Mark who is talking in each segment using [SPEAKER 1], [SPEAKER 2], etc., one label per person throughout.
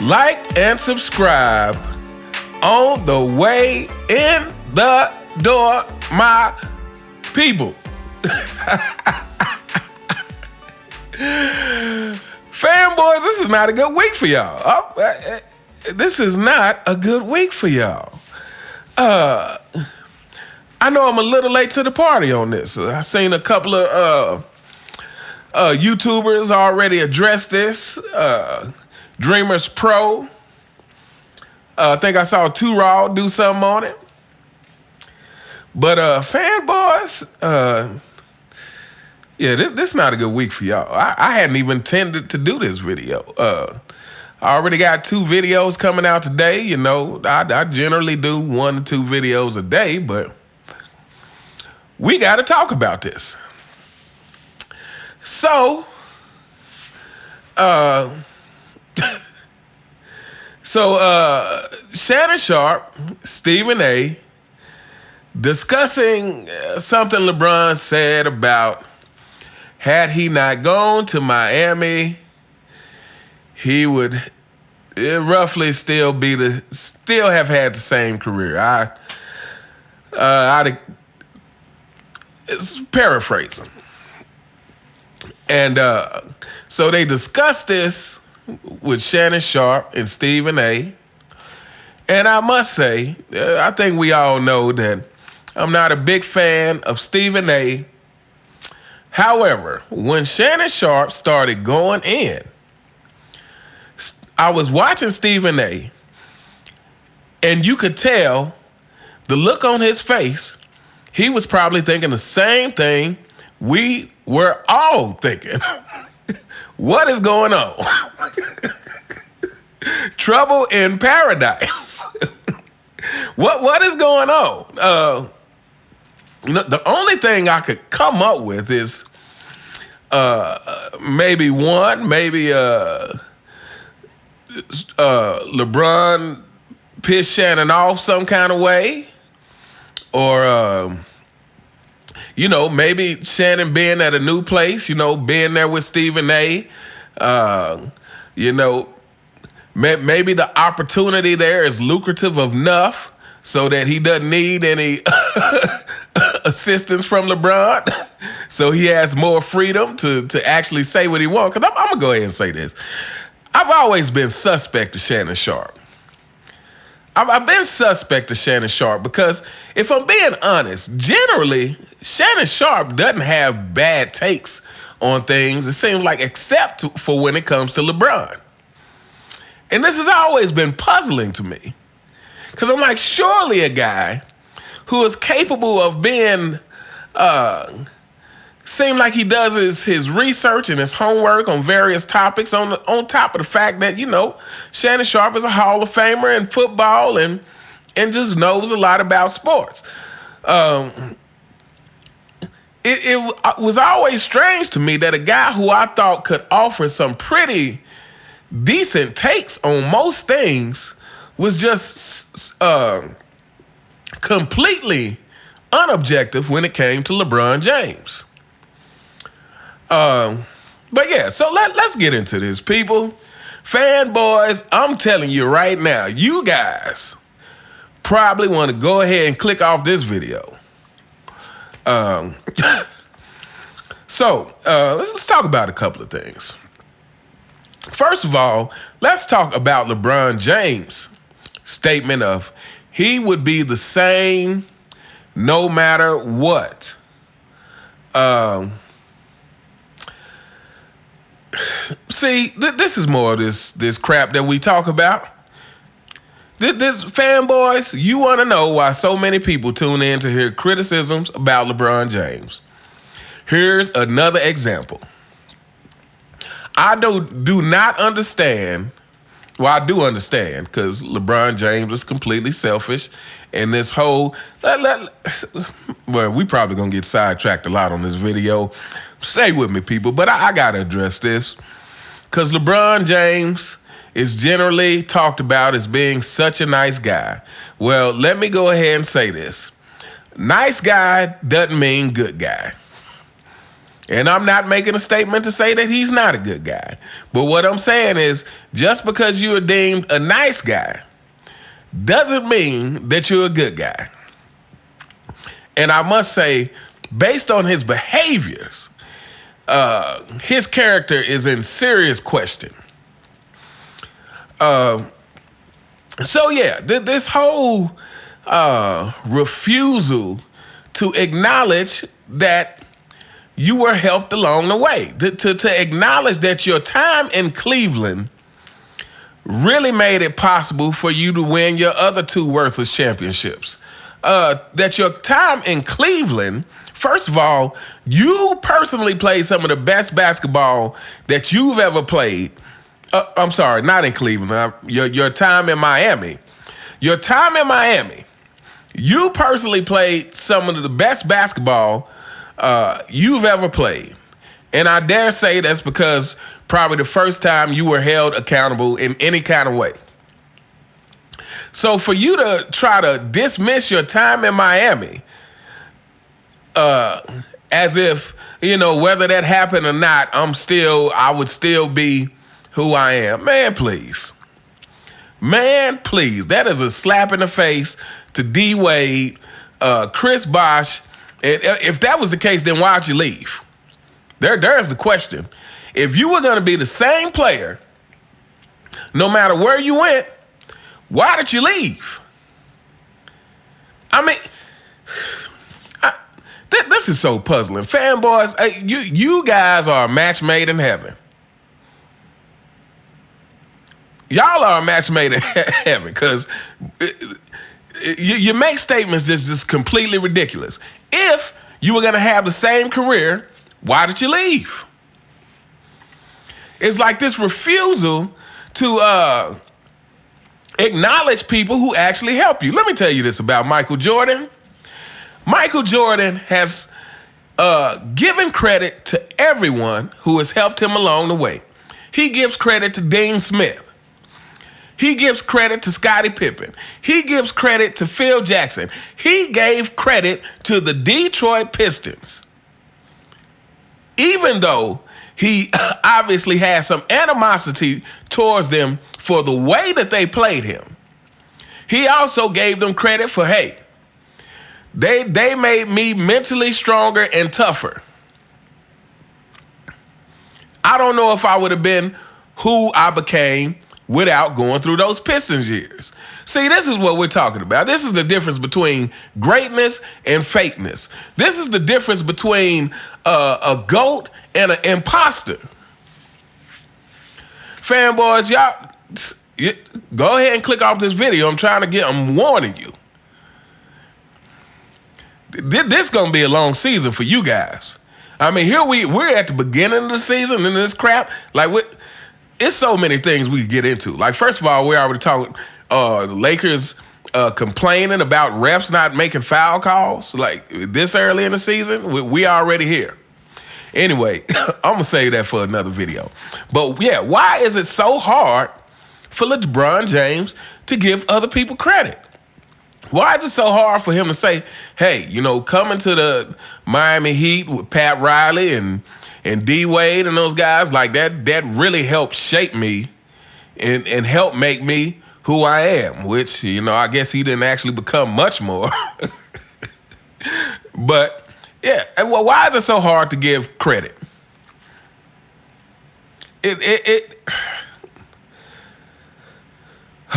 [SPEAKER 1] like and subscribe on the way in the door, my people. Fanboys, this is not a good week for y'all. This is not a good week for y'all. I know I'm a little late to the party on this. I've seen a couple of YouTubers already address this. Dreamers Pro. I think I saw 2 Raw do something on it. But fanboys, yeah, this is not a good week for y'all. I hadn't even intended to do this video. I already got 2 videos coming out today. You know, I generally do 1 to 2 videos a day, but we got to talk about this. So, Shannon Sharpe, Stephen A, discussing something LeBron said about had he not gone to Miami, he would roughly still have had the same career. It's paraphrasing. And so they discussed this with Shannon Sharpe and Stephen A. And I must say, I think we all know that I'm not a big fan of Stephen A. However, when Shannon Sharpe started going in, I was watching Stephen A. and you could tell the look on his face, he was probably thinking the same thing we were all thinking. What is going on? Trouble in paradise. What is going on? The only thing I could come up with is maybe LeBron pissed Shannon off some kind of way, or maybe Shannon being at a new place, being there with Stephen A. Maybe the opportunity there is lucrative enough so that he doesn't need any assistance from LeBron. So he has more freedom to actually say what he wants. Because I'm going to go ahead and say this. I've always been suspect to Shannon Sharpe. I've been suspect to Shannon Sharpe because if I'm being honest, generally, Shannon Sharpe doesn't have bad takes on things, it seems like, except for when it comes to LeBron. And this has always been puzzling to me. Because I'm like, surely a guy who is capable of being, seem like he does his research and his homework on various topics on top of the fact that, Shannon Sharpe is a Hall of Famer in football and just knows a lot about sports. It was always strange to me that a guy who I thought could offer some pretty decent takes on most things was just completely unobjective when it came to LeBron James. But yeah, so let's get into this, people. Fanboys, I'm telling you right now, you guys probably want to go ahead and click off this video. So let's talk about a couple of things. First of all, let's talk about LeBron James' statement of he would be the same no matter what. See, this is more of this crap that we talk about. This fanboys, you want to know why so many people tune in to hear criticisms about LeBron James. Here's another example. I do not understand. Well, I do understand because LeBron James is completely selfish, and this whole well, we probably gonna get sidetracked a lot on this video. Stay with me, people, but I gotta address this because LeBron James is generally talked about as being such a nice guy. Well, let me go ahead and say this: nice guy doesn't mean good guy. And I'm not making a statement to say that he's not a good guy. But what I'm saying is, just because you are deemed a nice guy doesn't mean that you're a good guy. And I must say, based on his behaviors, his character is in serious question. So yeah, this whole refusal to acknowledge that you were helped along the way, to acknowledge that your time in Cleveland really made it possible for you to win your other two worthless championships. That your time in Cleveland, first of all, you personally played some of the best basketball that you've ever played. I'm sorry, not in Cleveland. Your time in Miami. Your time in Miami, you personally played some of the best basketball you've ever played. And I dare say that's because probably the first time you were held accountable in any kind of way. So for you to try to dismiss your time in Miami as if, whether that happened or not, I would still be who I am. Man, please. Man, please. That is a slap in the face to D. Wade, Chris Bosh. And if that was the case, then why'd you leave? There's the question. If you were going to be the same player, no matter where you went, why did you leave? I mean, this is so puzzling. Fanboys, you guys are a match made in heaven. Y'all are a match made in heaven because you make statements that's just completely ridiculous. If you were going to have the same career, why did you leave? It's like this refusal to acknowledge people who actually help you. Let me tell you this about Michael Jordan. Michael Jordan has given credit to everyone who has helped him along the way. He gives credit to Dean Smith. He gives credit to Scottie Pippen. He gives credit to Phil Jackson. He gave credit to the Detroit Pistons. Even though he obviously had some animosity towards them for the way that they played him, he also gave them credit for, hey, they made me mentally stronger and tougher. I don't know if I would have been who I became without going through those Pistons years. See, this is what we're talking about. This is the difference between greatness and fakeness. This is the difference between a GOAT and an imposter. Fanboys, y'all, go ahead and click off this video. I'm warning you. This is going to be a long season for you guys. I mean, here we're at the beginning of the season and this crap, it's so many things we could get into. Like, first of all, we're already talking the Lakers complaining about refs not making foul calls like this early in the season. We already here. Anyway, I'm going to save that for another video. But yeah, why is it so hard for LeBron James to give other people credit? Why is it so hard for him to say, hey, coming to the Miami Heat with Pat Riley and D. Wade and those guys, like that really helped shape me and help make me who I am, which, I guess he didn't actually become much more. But, yeah, well, why is it so hard to give credit?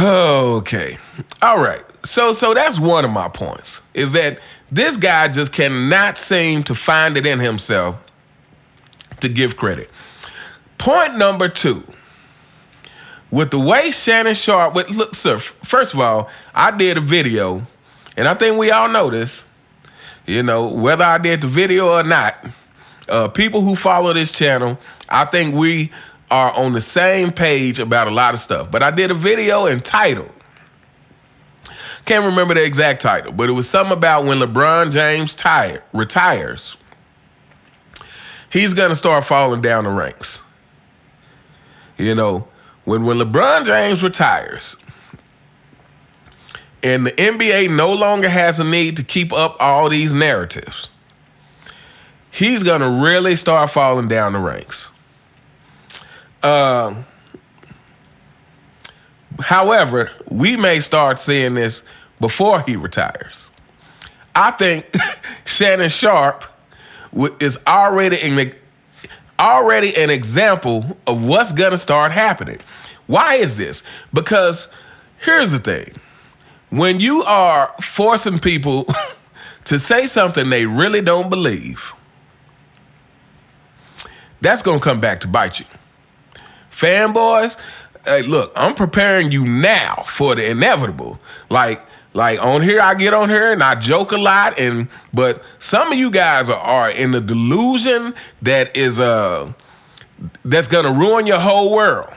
[SPEAKER 1] Okay. All right. So that's one of my points, is that this guy just cannot seem to find it in himself to give credit. Point number 2. With the way Shannon Sharpe, look, sir, first of all, I did a video, and I think we all know this, whether I did the video or not, people who follow this channel, I think we are on the same page about a lot of stuff. But I did a video entitled, can't remember the exact title, but it was something about when LeBron James retires, he's going to start falling down the ranks. When LeBron James retires and the NBA no longer has a need to keep up all these narratives, he's going to really start falling down the ranks. However, we may start seeing this before he retires. I think Shannon Sharpe is already an example of what's going to start happening. Why is this? Because here's the thing. When you are forcing people to say something they really don't believe, that's going to come back to bite you. Fanboys, hey, look, I'm preparing you now for the inevitable. Like on here, I get on here and I joke a lot, but some of you guys are in a delusion that is that's gonna ruin your whole world.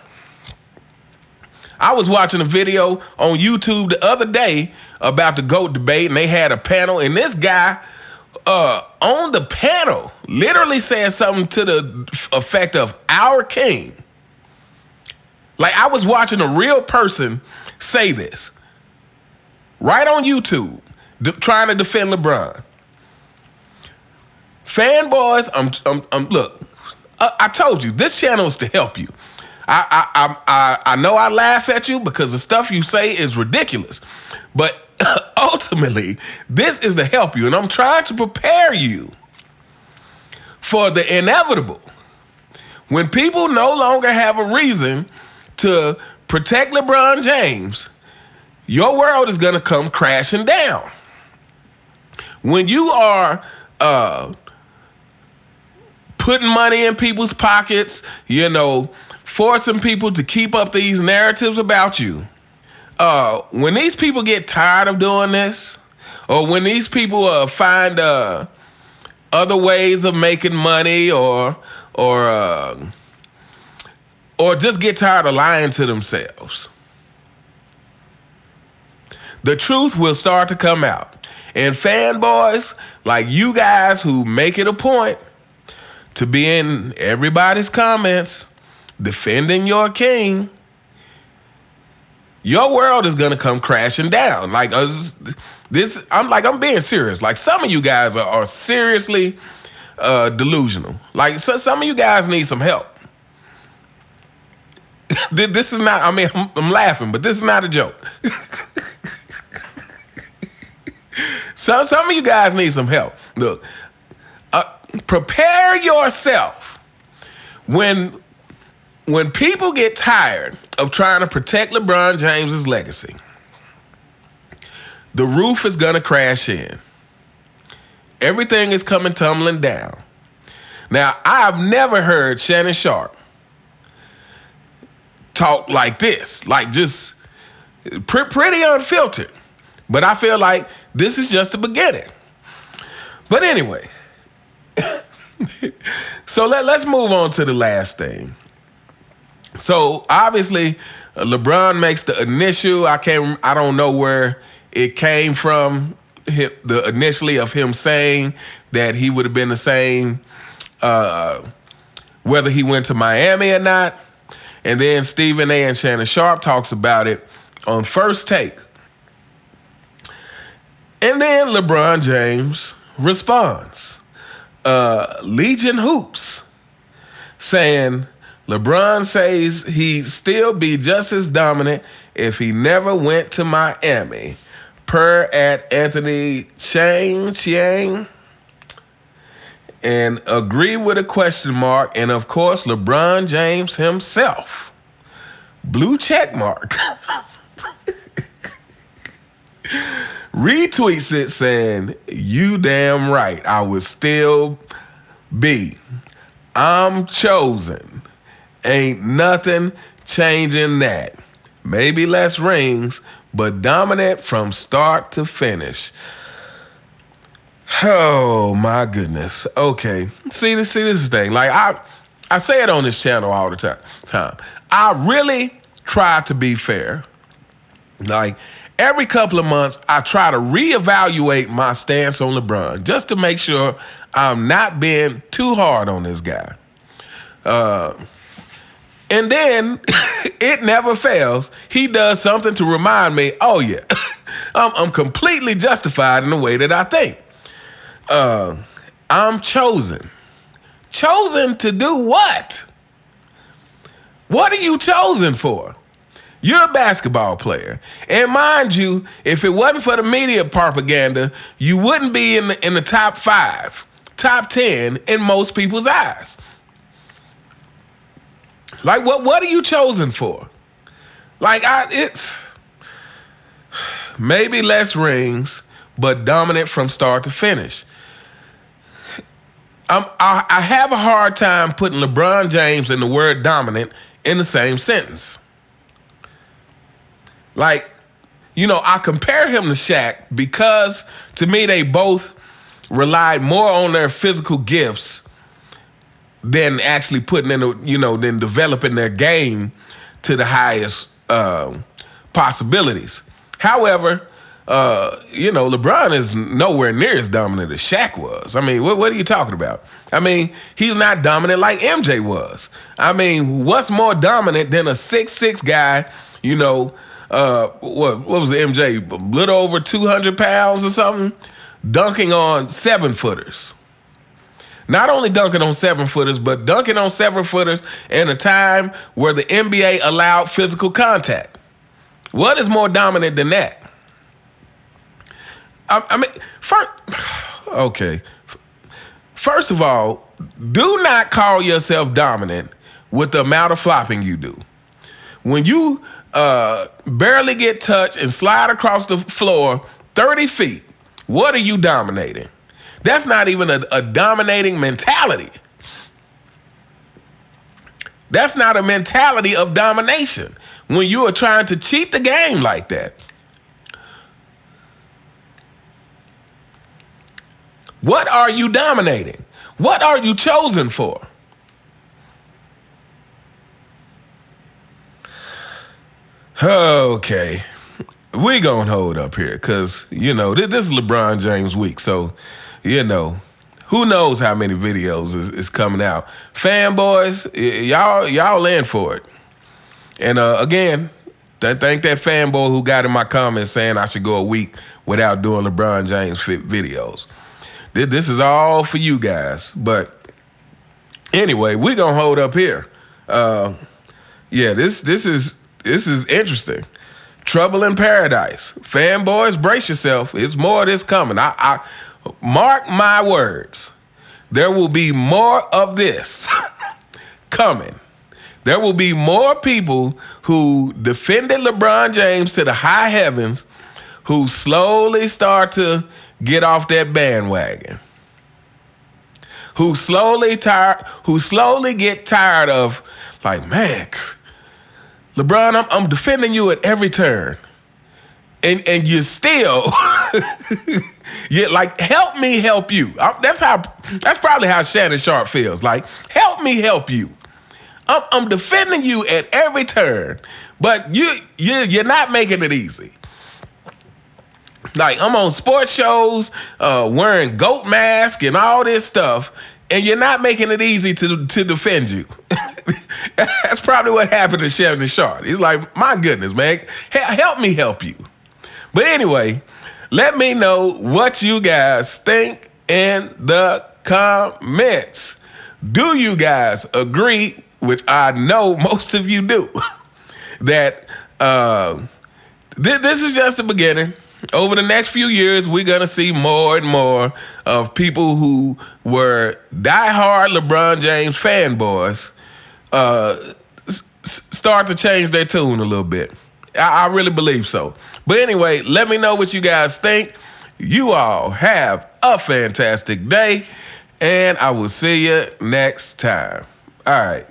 [SPEAKER 1] I was watching a video on YouTube the other day about the GOAT debate, and they had a panel, and this guy on the panel literally said something to the effect of "our king." Like, I was watching a real person say this right on YouTube, trying to defend LeBron. Fanboys, look, I told you this channel is to help you. I know I laugh at you because the stuff you say is ridiculous, but ultimately, this is to help you, and I'm trying to prepare you for the inevitable. When people no longer have a reason to protect LeBron James, your world is going to come crashing down. When you are putting money in people's pockets, forcing people to keep up these narratives about you, when these people get tired of doing this, or when these people find other ways of making money, or just get tired of lying to themselves, the truth will start to come out. And fanboys like you guys who make it a point to be in everybody's comments defending your king, your world is gonna come crashing down. Like I'm being serious. Like, some of you guys are seriously delusional. Like, some of you guys need some help. This is not, I'm laughing, but this is not a joke. Some of you guys need some help. Look, prepare yourself. When people get tired of trying to protect LeBron James's legacy, the roof is gonna crash in. Everything is coming tumbling down. Now, I've never heard Shannon Sharpe talk like this, like just pretty unfiltered. But I feel like this is just the beginning. But anyway, so let's move on to the last thing. So obviously, LeBron makes the initial. I don't know where it came from. The initially of him saying that he would have been the same whether he went to Miami or not. And then Stephen A. and Shannon Sharpe talks about it on First Take. And then LeBron James responds. Legion Hoops saying, LeBron says he'd still be just as dominant if he never went to Miami. Per at Anthony Chiang. And agree with a question mark. And of course, LeBron James himself. Blue check mark. Retweets it saying, you damn right, I would still be. I'm chosen. Ain't nothing changing that. Maybe less rings, but dominant from start to finish. Oh my goodness. Okay. See this is the thing. Like I say it on this channel all the time. I really try to be fair. Like every couple of months, I try to reevaluate my stance on LeBron just to make sure I'm not being too hard on this guy. And then it never fails. He does something to remind me, oh yeah, I'm completely justified in the way that I think. I'm chosen. Chosen to do what? What are you chosen for? You're a basketball player. And mind you, if it wasn't for the media propaganda, you wouldn't be in the top 5, top 10 in most people's eyes. Like, what are you chosen for? Like, it's maybe less rings, but dominant from start to finish. I have a hard time putting LeBron James and the word dominant in the same sentence. Like, I compare him to Shaq because, to me, they both relied more on their physical gifts than actually putting in, than developing their game to the highest possibilities. However, LeBron is nowhere near as dominant as Shaq was. I mean, what are you talking about? I mean, he's not dominant like MJ was. I mean, what's more dominant than a 6'6" guy, what was the MJ? A little over 200 pounds or something, dunking on 7-footers. Not only dunking on 7-footers, but dunking on 7-footers in a time where the NBA allowed physical contact. What is more dominant than that? First of all, do not call yourself dominant with the amount of flopping you do. When you barely get touched and slide across the floor 30 feet, what are you dominating? That's not even a dominating mentality. That's not a mentality of domination when you are trying to cheat the game like that. What are you dominating? What are you chosen for? Okay, we gonna hold up here because, this is LeBron James week. So, who knows how many videos is coming out. Fanboys, y'all in for it. And again, thank that fanboy who got in my comments saying I should go a week without doing LeBron James videos. This is all for you guys. But anyway, we gonna hold up here. This is interesting. Trouble in paradise. Fanboys, brace yourself. It's more of this coming. I mark my words. There will be more of this coming. There will be more people who defended LeBron James to the high heavens who slowly start to get off that bandwagon. Who slowly get tired of, like, man, LeBron, I'm defending you at every turn. And you still, you're like, help me help you. That's probably how Shannon Sharpe feels. Like, help me help you. I'm defending you at every turn, but you're not making it easy. Like, I'm on sports shows, wearing goat mask and all this stuff, and you're not making it easy to defend you. That's probably what happened to Shannon Sharpe. He's like, my goodness, man, help me help you. But anyway, let me know what you guys think in the comments. Do you guys agree, which I know most of you do, that this is just the beginning? Over the next few years, we're going to see more and more of people who were diehard LeBron James fanboys start to change their tune a little bit. I really believe so. But anyway, let me know what you guys think. You all have a fantastic day, and I will see you next time. All right.